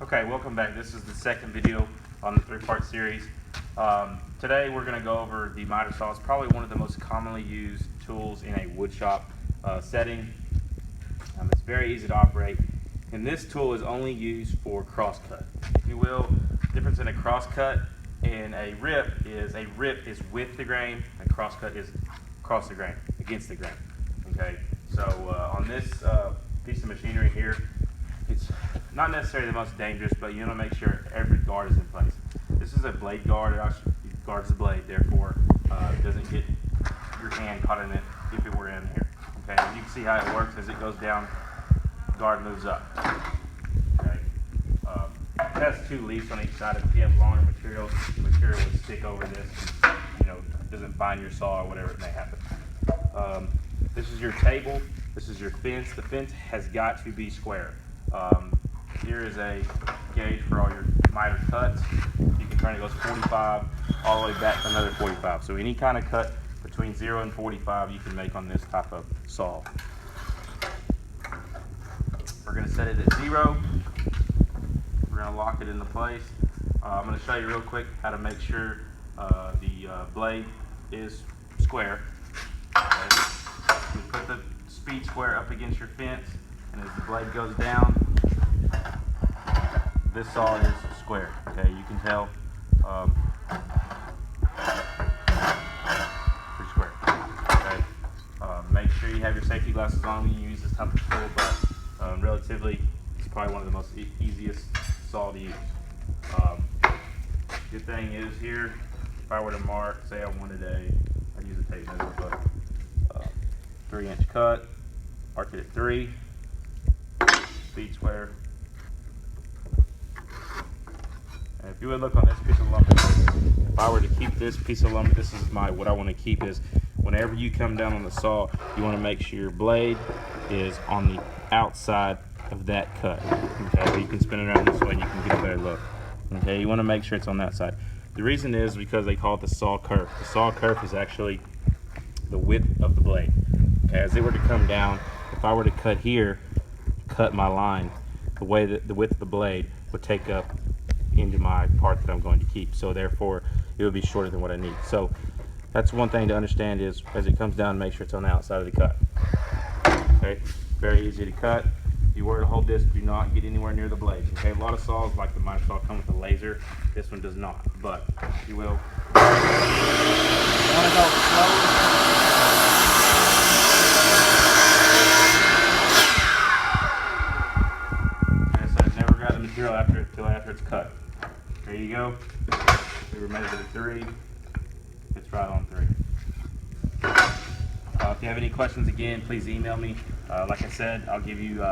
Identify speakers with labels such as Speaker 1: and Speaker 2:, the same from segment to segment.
Speaker 1: Okay, welcome back. This is the second video on the three-part series. Today we're going to go over the miter saw. It's probably one of the most commonly used tools in a wood shop setting. It's very easy to operate, and this tool is only used for crosscut. If you will, the difference in a crosscut and a rip is with the grain, and crosscut is across the grain, against the grain. Okay, so on this piece of machinery here, it's not necessarily the most dangerous, but you want to make sure every guard is in place. This is a blade guard. It actually guards the blade, therefore it doesn't get your hand caught in it if it were in here. Okay, and you can see how it works. As it goes down, guard moves up. Okay, it has two leaves on each side. If you have longer material, the material would stick over this. And, it doesn't bind your saw or whatever it may happen. This is your table. This is your fence. The fence has got to be square. Here is a gauge for all your miter cuts. You can turn it, goes 45 all the way back to another 45. So any kind of cut between 0 and 45 you can make on this type of saw. We're going to set it at 0. We're going to lock it into place. I'm going to show you real quick how to make sure the blade is square. Okay. You put the speed square up against your fence, and as the blade goes down, this saw is square. Okay, you can tell pretty square. Okay, make sure you have your safety glasses on when you use this type of tool, but relatively, it's probably one of the most easiest saw to use. Good thing is here, if I were to mark, say I wanted I'd use a tape measure, but 3-inch cut, mark it at 3, speed square. And if you would look on this piece of lumber, if I were to keep this piece of lumber, this is what I want to keep is, whenever you come down on the saw, you want to make sure your blade is on the outside of that cut. Okay, you can spin it around this way and you can get a better look. Okay, you want to make sure it's on that side. The reason is because they call it the saw kerf. The saw kerf is actually the width of the blade. Okay, as it were to come down, if I were to cut here, cut my line, the way that the width of the blade would take up into my part that I'm going to keep, so therefore it would be shorter than what I need. So that's one thing to understand, is as it comes down, make sure it's on the outside of the cut. Okay, very easy to cut. If you were to hold this, do not get anywhere near the blades. Okay, a lot of saws like the miter saw come with a laser. This one does not, but you will. You want to go slow. Until after it's cut. There you go. We were measured at 3. It's right on 3. If you have any questions, again, please email me. Like I said, I'll give you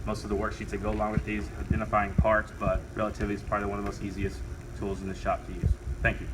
Speaker 1: most of the worksheets that go along with these, identifying parts, but relatively it's probably one of the most easiest tools in the shop to use. Thank you.